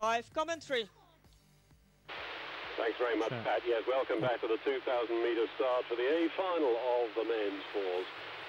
Live commentary. Thanks very much, Pat. Yes, welcome back to the 2,000-metre start for the A Final of the men's fours.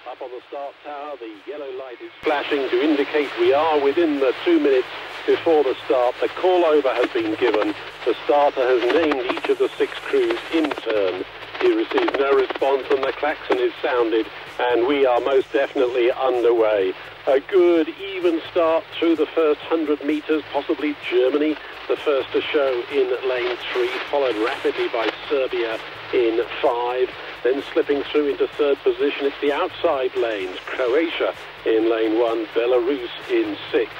Up on the start tower, the yellow light is flashing to indicate we are within the 2 minutes before the start. The call-over has been given. The starter has named each of the 6 crews in turn. He receives no response and the klaxon is sounded, and we are most definitely underway. A good, even start through the first 100 metres, possibly Germany, the first to show in lane 3, followed rapidly by Serbia in 5. Then slipping through into third position, it's the outside lanes. Croatia in lane 1, Belarus in 6.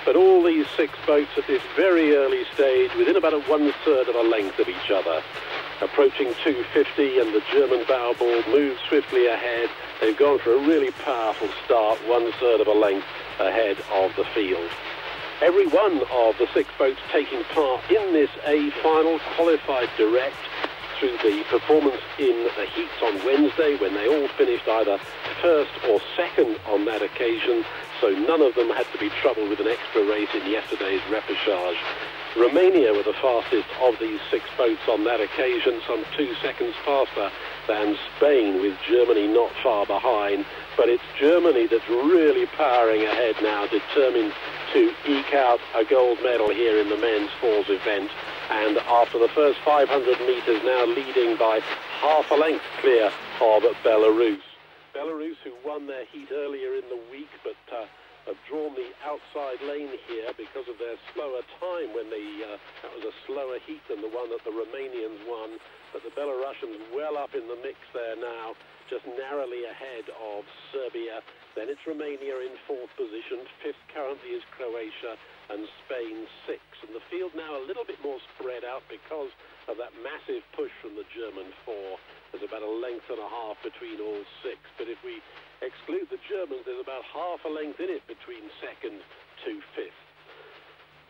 But all these 6 boats at this very early stage, within about a 1/3 of a length of each other. Approaching 250, and the German bow ball moves swiftly ahead. They've gone for a really powerful start, 1/3 of a length ahead of the field. Every one of the 6 boats taking part in this A Final qualified direct through the performance in the heats on Wednesday, when they all finished either first or second on that occasion, so none of them had to be troubled with an extra race in yesterday's repechage. Romania were the fastest of these 6 boats on that occasion, some 2 seconds faster than Spain, with Germany not far behind. But it's Germany that's really powering ahead now, determined to eke out a gold medal here in the men's fours event. And after the first 500 metres, now leading by half a length clear of Belarus. Belarus, who won their heat earlier in the week, but have drawn the outside lane here because of their slower time when that was a slower heat than the one that the Romanians won. But the Belarusians well up in the mix there now, just narrowly ahead of Serbia. Then it's Romania in 4th position. 5th currently is Croatia, and Spain 6th. And the field now a little bit more spread out because of that massive push from the German 4. There's about a length and a half between all 6. But if we exclude the Germans, there's about half a length in it between 2nd to 5th.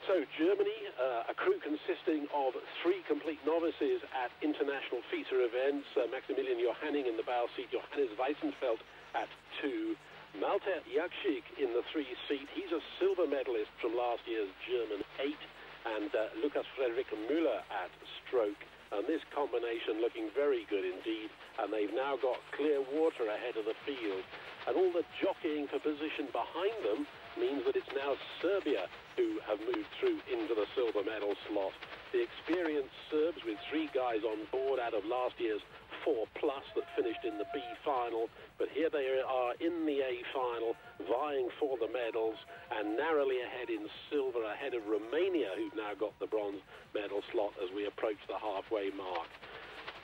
So Germany, a crew consisting of 3 complete novices at international feature events. Maximilian Johanning in the bow seat, Johannes Weissenfeld at 2. Malte Jakschik in the 3 seat. He's a silver medalist from last year's German 8. And Lukas Frederick Müller at stroke. And this combination looking very good indeed. And they've now got clear water ahead of the field. And all the jockeying for position behind them means that it's now Serbia who have moved through into the silver medal slot. The experienced Serbs, with 3 guys on board out of last year's 4+ that finished in the B final. But here they are in the A final, vying for the medals, and narrowly ahead in silver, ahead of Romania, who've now got the bronze medal slot as we approach the halfway mark.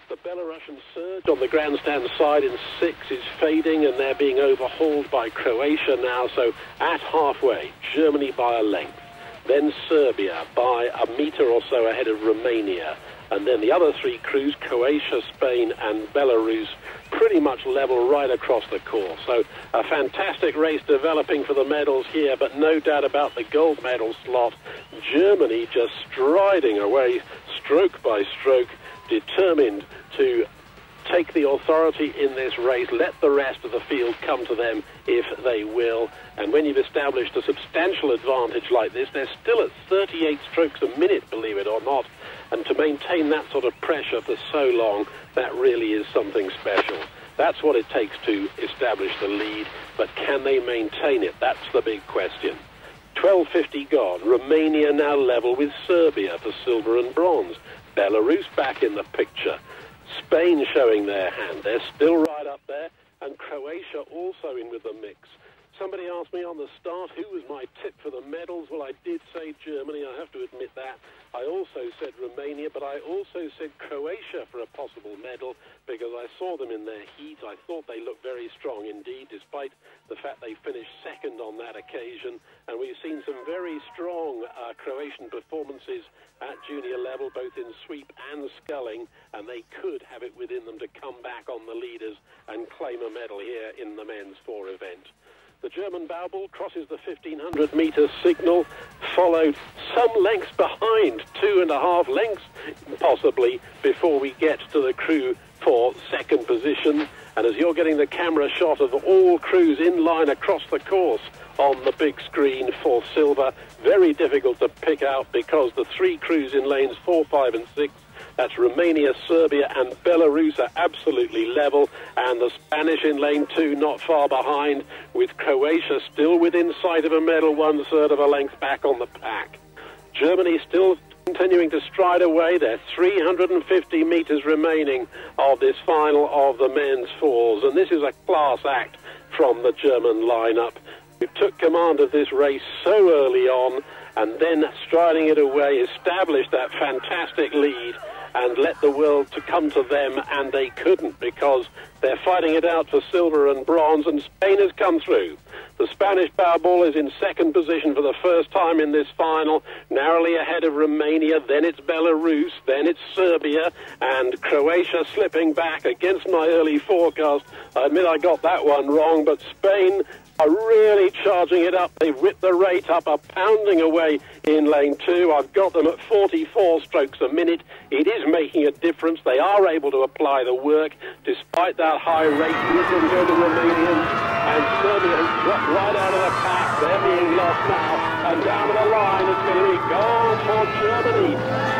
The Belarusian surge on the grandstand side in 6 is fading, and they're being overhauled by Croatia now. So at halfway, Germany by a length, then Serbia by a metre or so ahead of Romania, and then the other 3 crews, Croatia, Spain and Belarus, pretty much level right across the course. So a fantastic race developing for the medals here, but no doubt about the gold medal slot. Germany just striding away, stroke by stroke, determined to take the authority in this race, let the rest of the field come to them if they will. And when you've established a substantial advantage like this, they're still at 38 strokes a minute, believe it or not. And to maintain that sort of pressure for so long, that really is something special. That's what it takes to establish the lead, but can they maintain it? That's the big question. 12:50 gone. Romania now level with Serbia for silver and bronze. Belarus back in the picture. Spain showing their hand. They're still right up there, and Croatia also in with the mix. Somebody asked me on the start who was my tip for the medals. Well, I did say Germany, I have to admit that. I also said Romania, but I also said Croatia for a possible medal because I saw them in their heat. I thought they looked very strong indeed, despite the fact they finished second on that occasion. And we've seen some very strong Croatian performances at junior level, both in sweep and sculling, and they could have it within them to come back on the leaders and claim a medal here in the men's 4 event. The German bow ball crosses the 1,500-metre signal, followed some lengths behind, 2.5 lengths possibly, before we get to the crew for second position. And as you're getting the camera shot of all crews in line across the course, on the big screen for silver. Very difficult to pick out because the three crews in lanes 4, 5 and 6, that's Romania, Serbia and Belarus, are absolutely level, and the Spanish in lane 2 not far behind, with Croatia still within sight of a medal, 1/3 of a length back on the pack. Germany still continuing to stride away. There's 350 metres remaining of this final of the men's fours, and this is a class act from the German lineup, who took command of this race so early on, and then striding it away, established that fantastic lead and let the world to come to them, and they couldn't, because they're fighting it out for silver and bronze, and Spain has come through. The Spanish powerball is in second position for the first time in this final, narrowly ahead of Romania, then it's Belarus, then it's Serbia, and Croatia slipping back against my early forecast. I admit I got that one wrong, but Spain are really charging it up. They've ripped the rate up, are pounding away in lane 2. I've got them at 44 strokes a minute. It is making a difference. They are able to apply the work despite that high rate. This will go to Romanians, and Serbia has dropped right out of the pack. They're being lost now, and down to the line it's going to be gold for Germany.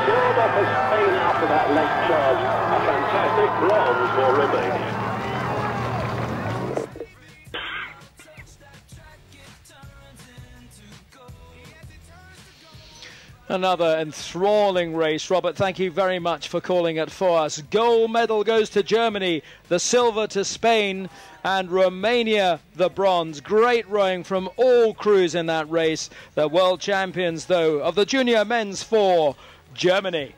Silver for Spain after that late charge. A fantastic bronze for Romania. Another enthralling race. Robert, thank you very much for calling it for us. Gold medal goes to Germany, the silver to Spain, and Romania the bronze. Great rowing from all crews in that race. The world champions, though, of the junior men's four, Germany.